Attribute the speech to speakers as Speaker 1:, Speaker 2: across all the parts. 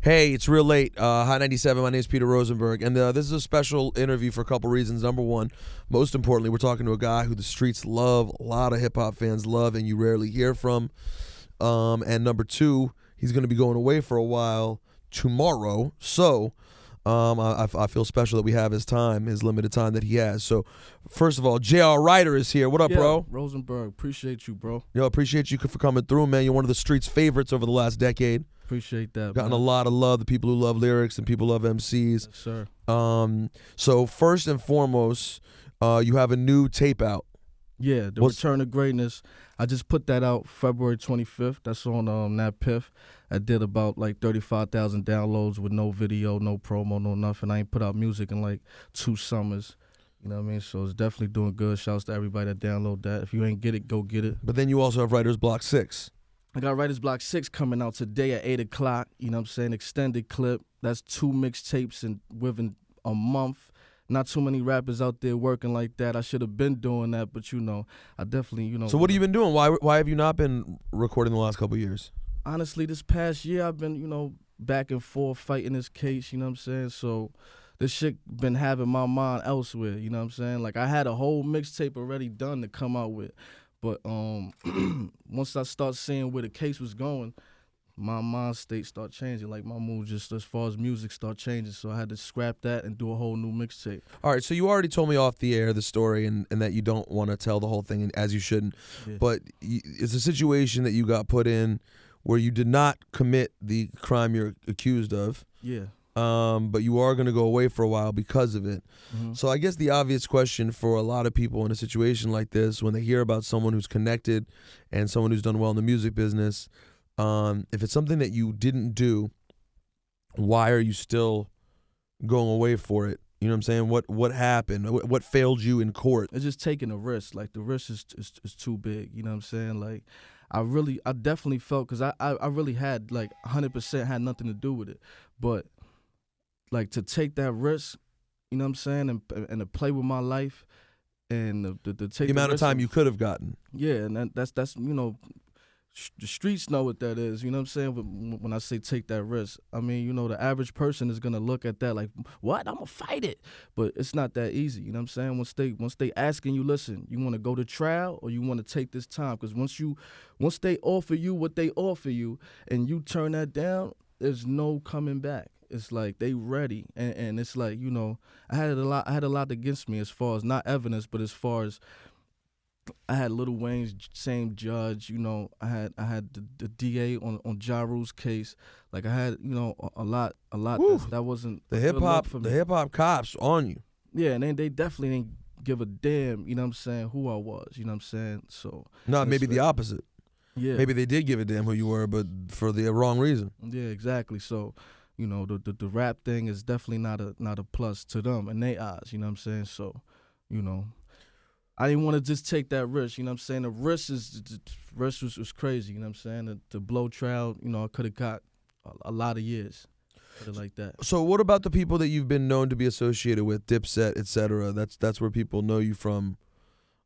Speaker 1: Hey, it's real late. Hot 97, my name is Peter Rosenberg, and this is a special interview for a couple reasons. Number one, most importantly, we're talking to a guy who the streets love, a lot of hip-hop fans love, and you rarely hear from. And number two, he's going to be going away for a while tomorrow, so I feel special that we have his time, his limited time that he has. So, first of all, J.R. Ryder is here. What up, bro?
Speaker 2: Rosenberg, appreciate you, bro.
Speaker 1: Yo, appreciate you for coming through, man. You're one of the streets' favorites over the last decade.
Speaker 2: Appreciate that,
Speaker 1: Gotten
Speaker 2: man.
Speaker 1: a lot of love, the people who love lyrics and people who love MCs.
Speaker 2: Yes, sir.
Speaker 1: So first and foremost, you have a new tape out.
Speaker 2: Yeah, Return to Greatness. I just put that out February 25th. That's on Nat Piff. I did about like 35,000 downloads with no video, no promo, no nothing. I ain't put out music in like 2 summers. You know what I mean? So it's definitely doing good. Shouts to everybody that download that. If you ain't get it, go get it.
Speaker 1: But then you also have Writer's Block 6.
Speaker 2: I got Writer's Block 6 coming out today at 8 o'clock. You know what I'm saying? Extended clip. That's 2 mixtapes within a month. Not too many rappers out there working like that. I should have been doing that, but I definitely,
Speaker 1: So what have you been doing? Why have you not been recording the last couple of years?
Speaker 2: Honestly, this past year I've been, back and forth fighting this case, you know what I'm saying? So this shit been having my mind elsewhere, you know what I'm saying? Like I had a whole mixtape already done to come out with. But once I start seeing where the case was going, my mind state start changing. Like my mood just as far as music start changing. So I had to scrap that and do a whole new mixtape.
Speaker 1: All right, so you already told me off the air the story and that you don't want to tell the whole thing, as you shouldn't. Yeah. But it's a situation that you got put in where you did not commit the crime you're accused of.
Speaker 2: Yeah.
Speaker 1: But you are going to go away for a while because of it.
Speaker 2: Mm-hmm.
Speaker 1: So I guess the obvious question for a lot of people in a situation like this, when they hear about someone who's connected and someone who's done well in the music business, if it's something that you didn't do, why are you still going away for it? You know what I'm saying? What happened? What failed you in court?
Speaker 2: It's just taking a risk. Like the risk is too big. You know what I'm saying? Like I definitely felt, because I really had like 100% had nothing to do with it, but like to take that risk, you know what I'm saying, and to play with my life, and to take
Speaker 1: the amount of time you could have gotten.
Speaker 2: Yeah, and that's the streets know what that is. You know what I'm saying? When I say take that risk, I mean the average person is gonna look at that like, what? I'm gonna fight it, but it's not that easy. You know what I'm saying? Once they asking you, listen, you want to go to trial or you want to take this time? Because once they offer you what they offer you and you turn that down, there's no coming back. It's like they ready, and it's like I had a lot against me as far as not evidence, but as far as I had Lil Wayne's same judge. I had the DA on Ja Rule's case. Like I had a lot that wasn't
Speaker 1: the hip hop cops on you.
Speaker 2: Yeah, and they definitely didn't give a damn. You know what I'm saying? Who I was. You know what I'm saying? So
Speaker 1: no, maybe the opposite.
Speaker 2: Yeah,
Speaker 1: maybe they did give a damn who you were, but for the wrong reason.
Speaker 2: Yeah, exactly. So. The rap thing is definitely not a plus to them in their eyes, you know what I'm saying? So, I didn't want to just take that risk, you know what I'm saying? The risk was crazy, you know what I'm saying? The blow trial, I could have got a lot of years, put it like that.
Speaker 1: So what about the people that you've been known to be associated with, Dipset, etc.? That's where people know you from.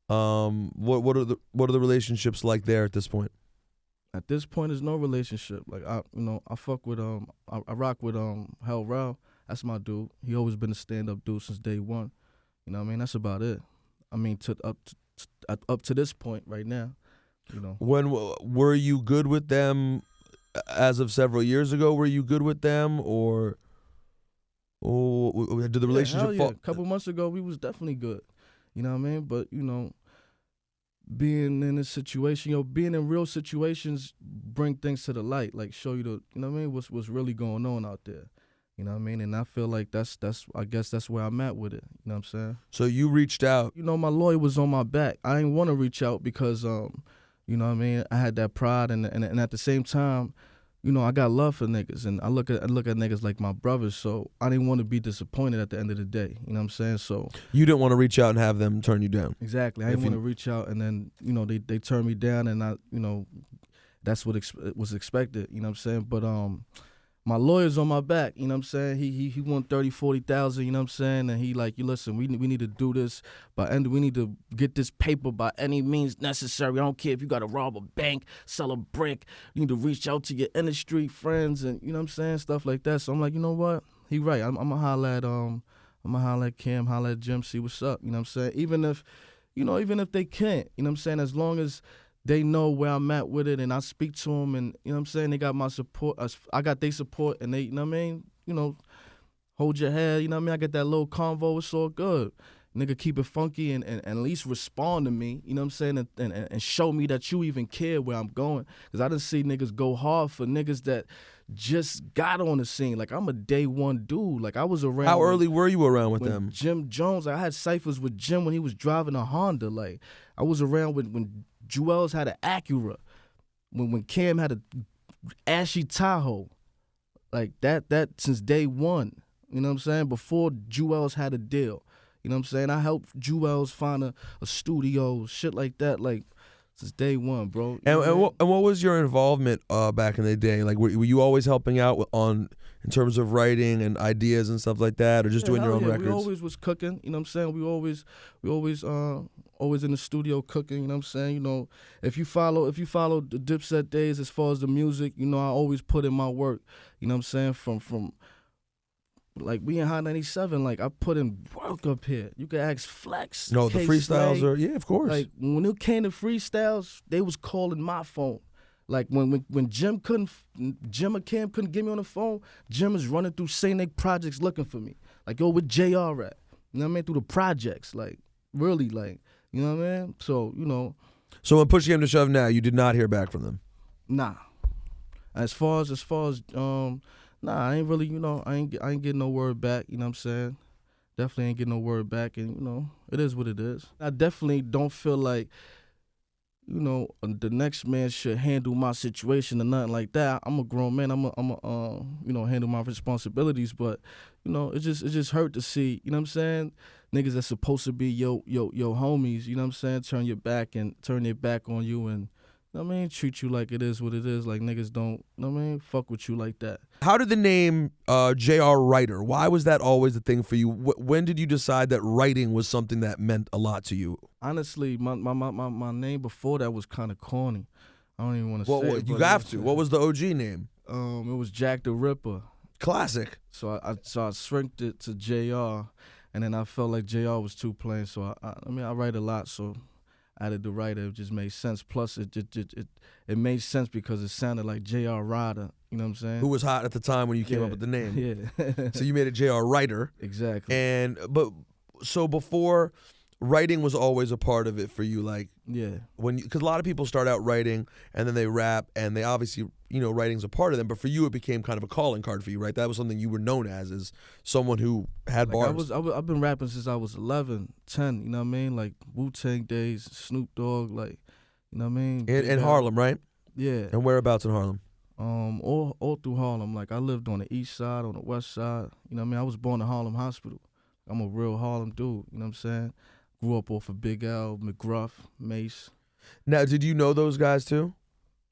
Speaker 1: What are the relationships like there at this point?
Speaker 2: At this point, there's no relationship. Like I fuck with I rock with Hell Rel. That's my dude. He always been a stand-up dude since day one. You know what I mean? That's about it. I mean, up to this point right now.
Speaker 1: When were you good with them? As of several years ago, were you good with them, or did the relationship fall?
Speaker 2: A couple months ago, we was definitely good. You know what I mean? But being in this situation, being in real situations bring things to the light, like show you what's really going on out there. You know what I mean? And I feel like I guess that's where I'm at with it. You know what I'm saying?
Speaker 1: So you reached out.
Speaker 2: My lawyer was on my back. I didn't want to reach out because you know what I mean, I had that pride and at the same time, I got love for niggas, and I look at niggas like my brothers, so I didn't want to be disappointed at the end of the day. You know what I'm saying? So
Speaker 1: you didn't want to reach out and have them turn you down.
Speaker 2: Exactly. I didn't want to reach out and then they turned me down, and I that's what was expected. You know what I'm saying? But my lawyer's on my back, you know what I'm saying? He want 30, 40,000, you know what I'm saying? And he like, you listen, we need to do this we need to get this paper by any means necessary. I don't care if you got to rob a bank, sell a brick. You need to reach out to your industry friends and, you know what I'm saying, stuff like that. So I'm like, you know what? He right. I'm gonna holler at Cam, holler at Jim, see what's up, you know what I'm saying? Even if they can't, you know what I'm saying, as long as they know where I'm at with it and I speak to them and, you know what I'm saying, they got my support, I got their support and they, you know what I mean, hold your head, you know what I mean, I get that little convo, it's all good. Nigga, keep it funky and at least respond to me, you know what I'm saying, and show me that you even care where I'm going. Because I done see niggas go hard for niggas that just got on the scene. Like, I'm a day one dude. Like, I was around.
Speaker 1: How early were you around with them?
Speaker 2: Jim Jones, I had ciphers with Jim when he was driving a Honda. Like, I was around when Jewels had an Acura, when Cam had a ashy Tahoe. Like, that since day one, you know what I'm saying, before Jewels had a deal. You know what I'm saying? I helped Jewels find a studio, shit like that, like, since day one, bro.
Speaker 1: And what was your involvement back in the day? Like, were you always helping out in terms of writing and ideas and stuff like that, or just doing your own records?
Speaker 2: We always was cooking, you know what I'm saying? We always in the studio cooking, you know what I'm saying? You know, if you follow the Dipset days as far as the music, you know, I always put in my work, you know what I'm saying? From like, we in Hot 97, like, I put in work up here. You can ask Flex.
Speaker 1: No, the freestyles are, yeah, of course.
Speaker 2: Like, when it came to freestyles, they was calling my phone. Like, when Jim or Cam couldn't get me on the phone, Jim was running through St. Nick projects looking for me. Like, yo, with JR at? You know what I mean? Through the projects. Like, really, like, you know what I mean? So, you know.
Speaker 1: So when push came to shove now, you did not hear back from them?
Speaker 2: Nah. As far as nah, I ain't really, you know, I ain't getting no word back, you know what I'm saying? Definitely ain't getting no word back, and, you know, it is what it is. I definitely don't feel like, you know, the next man should handle my situation or nothing like that. I'm a grown man. I'm a you know, handle my responsibilities, but, you know, it just hurt to see, you know what I'm saying? Niggas that's supposed to be yo homies, you know what I'm saying? Turn their back on you and, you know what I mean, treat you like it is what it is, like niggas don't, you know what I mean, fuck with you like that.
Speaker 1: How did the name J.R. Writer, why was that always the thing for you? When did you decide that writing was something that meant a lot to you?
Speaker 2: Honestly, my name before that was kind of corny. I don't even want to say it.
Speaker 1: You have to. What was the OG name?
Speaker 2: It was Jack the Ripper.
Speaker 1: Classic.
Speaker 2: So I shrinked it to JR, and then I felt like JR was too plain, so I write a lot, so added the writer. It just made sense. Plus, it made sense because it sounded like J.R. Ryder. You know what I'm saying?
Speaker 1: Who was hot at the time when you came up with the name.
Speaker 2: Yeah.
Speaker 1: So you made it J.R. Writer.
Speaker 2: Exactly.
Speaker 1: So before, writing was always a part of it for you, like,
Speaker 2: yeah.
Speaker 1: Because a lot of people start out writing and then they rap, and they obviously, you know, writing's a part of them. But for you, it became kind of a calling card for you, right? That was something you were known as someone who had bars.
Speaker 2: I've been rapping since I was 11, 10. You know what I mean? Like Wu-Tang days, Snoop Dogg, like, you know what I mean?
Speaker 1: In Harlem, right?
Speaker 2: Yeah.
Speaker 1: And whereabouts in Harlem?
Speaker 2: All through Harlem. Like, I lived on the east side, on the west side. You know what I mean? I was born in Harlem Hospital. I'm a real Harlem dude. You know what I'm saying? Grew up off of Big L, McGruff, Mace.
Speaker 1: Now, did you know those guys too?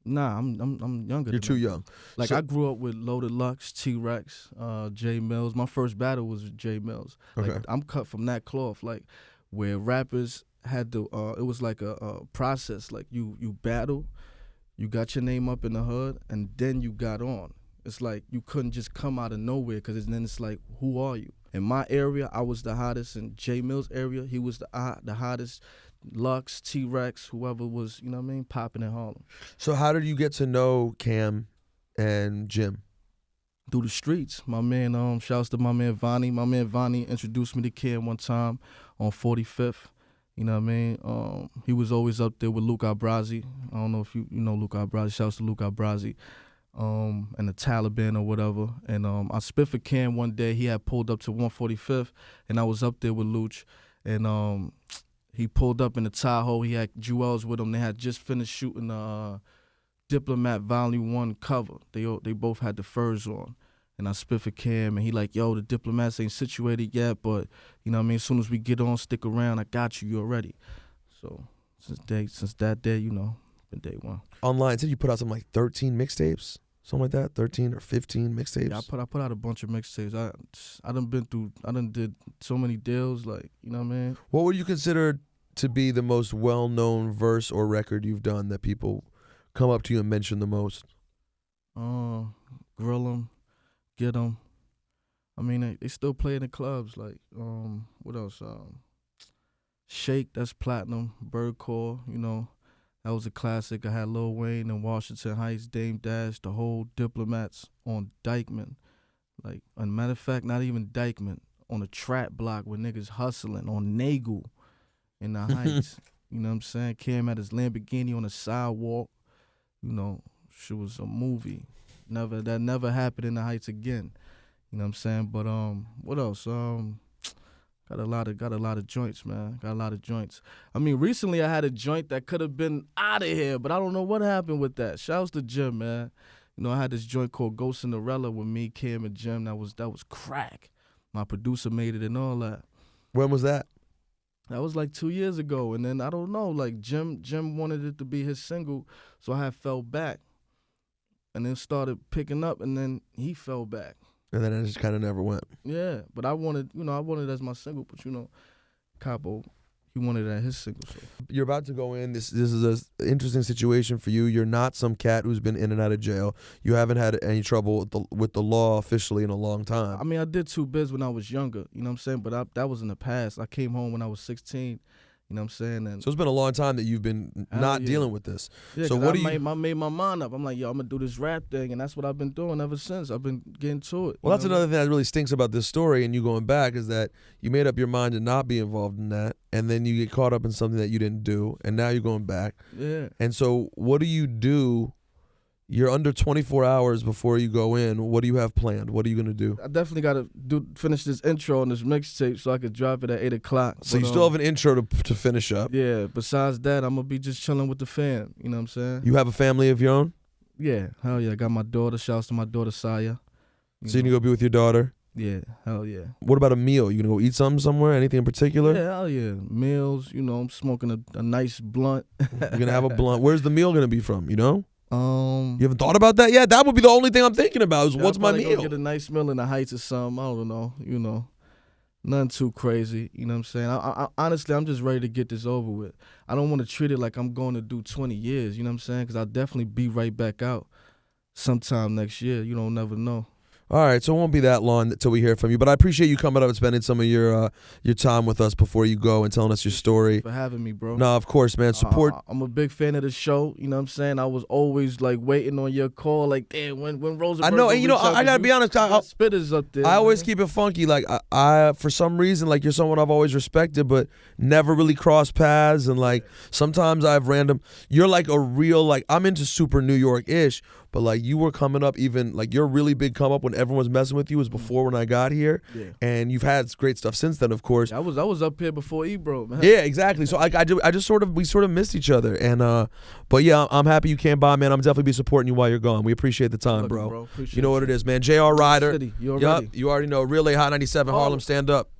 Speaker 2: Nah, I'm younger.
Speaker 1: You're too young.
Speaker 2: Like, I grew up with Loaded Lux, T-Rex, J Mills. My first battle was with J Mills.
Speaker 1: Okay.
Speaker 2: Like, I'm cut from that cloth. Like, where rappers had to, it was like a process. Like, you battle, you got your name up in the hood, and then you got on. It's like you couldn't just come out of nowhere, because then it's like, who are you? In my area, I was the hottest. In J Mills' area, he was the hottest. Lux, T-Rex, whoever was, you know what I mean, popping in Harlem.
Speaker 1: So how did you get to know Cam and Jim?
Speaker 2: Through the streets. My man, shouts to my man Vonnie. My man Vonnie introduced me to Cam one time on 45th. You know what I mean? He was always up there with Luke Abrazi. I don't know if you know Luke Abrazi. Shouts to Luke Abrazi. And the Taliban or whatever. And I spit for Cam one day. He had pulled up to 145th, and I was up there with Luch. And he pulled up in the Tahoe. He had Jewels with him. They had just finished shooting the Diplomat Volume 1 cover. They both had the furs on. And I spit for Cam, and he like, yo, the Diplomats ain't situated yet, but, you know what I mean, as soon as we get on, stick around, I got you, you're ready. So since that day, you know, been day one.
Speaker 1: Online, said you put out something like 13 mixtapes? something like that, 13 or 15 mixtapes.
Speaker 2: Yeah, I put out a bunch of mixtapes. I done did so many deals, like, you know what I mean?
Speaker 1: What would you consider to be the most well-known verse or record you've done that people come up to you and mention the most?
Speaker 2: Grill 'em, Get 'em. I mean, they still play in the clubs. Like, what else? Shake, that's platinum. Bird Call, you know, that was a classic. I had Lil Wayne and Washington Heights, Dame Dash, the whole Diplomats on Dykeman. Like, as a matter of fact, not even Dykeman, on a trap block with niggas hustling on Nagel in the Heights. You know what I'm saying? Cam had his Lamborghini on the sidewalk. You know, shit was a movie. That never happened in the Heights again. You know what I'm saying? But what else? Got a lot of joints, man. Got a lot of joints. I mean, recently I had a joint that could have been out of here, but I don't know what happened with that. Shouts to Jim, man. You know, I had this joint called Ghost Cinderella with me, Cam, and Jim. That was crack. My producer made it and all that.
Speaker 1: When was that?
Speaker 2: That was like 2 years ago. And then I don't know, like Jim wanted it to be his single, so I had fell back. And then started picking up, and then he fell back.
Speaker 1: And then it just kind of never went.
Speaker 2: Yeah, but I wanted it as my single, but you know, Capo, he wanted it as his single. So.
Speaker 1: You're about to go in. This is an interesting situation for you. You're not some cat who's been in and out of jail. You haven't had any trouble with the law officially in a long time.
Speaker 2: I mean, I did 2 bids when I was younger, you know what I'm saying? But that was in the past. I came home when I was 16. You know what I'm saying? And
Speaker 1: so it's been a long time that you've been not dealing with this.
Speaker 2: Yeah,
Speaker 1: so
Speaker 2: I made my mind up. I'm like, yo, I'm going to do this rap thing, and that's what I've been doing ever since. I've been getting to it.
Speaker 1: Well, that's another thing that really stinks about this story and you going back is that you made up your mind to not be involved in that, and then you get caught up in something that you didn't do, and now you're going back.
Speaker 2: Yeah.
Speaker 1: And so what do you do? You're under 24 hours before you go in. What do you have planned? What are you going to do?
Speaker 2: I definitely got to finish this intro on this mixtape so I could drop it at 8 o'clock.
Speaker 1: So you still have an intro to finish up?
Speaker 2: Yeah. Besides that, I'm going to be just chilling with the fam. You know what I'm saying?
Speaker 1: You have a family of your own?
Speaker 2: Yeah. Hell yeah. I got my daughter. Shouts to my daughter, Saya.
Speaker 1: So you're going to go be with your daughter?
Speaker 2: Yeah. Hell yeah.
Speaker 1: What about a meal? You going to go eat something somewhere? Anything in particular?
Speaker 2: Yeah. Hell yeah. Meals. You know, I'm smoking a nice blunt.
Speaker 1: You're going to have a blunt. Where's the meal going to be from, you know?
Speaker 2: You
Speaker 1: haven't thought about that yet? That would be the only thing I'm thinking about is what's my meal?
Speaker 2: Get a nice meal in the Heights or something. I don't know. You know, nothing too crazy. You know what I'm saying? I honestly, I'm just ready to get this over with. I don't want to treat it like I'm going to do 20 years. You know what I'm saying? Because I'll definitely be right back out sometime next year. You don't never know.
Speaker 1: All right, so it won't be that long until we hear from you. But I appreciate you coming up and spending some of your time with us before you go and telling us your story.
Speaker 2: For having me, bro.
Speaker 1: No, of course, man. Support.
Speaker 2: I'm a big fan of the show. You know what I'm saying? I was always like waiting on your call. Like, damn, when Rosenberg.
Speaker 1: I know, and you know, I gotta be honest.
Speaker 2: Spitters up there.
Speaker 1: I always keep it funky. Like I, for some reason, like you're someone I've always respected, but never really crossed paths. And like sometimes I have random. You're like a real like I'm into super New York-ish. But like you were coming up, even like your really big come up when everyone was messing with you was before when I got here, and you've had great stuff since then, of course.
Speaker 2: I was up here before Ebro, man.
Speaker 1: Yeah, exactly. So I just we sort of missed each other, and but yeah, I'm happy you came by, man. I'm definitely be supporting you while you're gone. We appreciate the time, bro.
Speaker 2: Appreciate
Speaker 1: you know what it is, man. J.R. Ryder.
Speaker 2: You
Speaker 1: already know. Relay Hot 97 Harlem, stand up.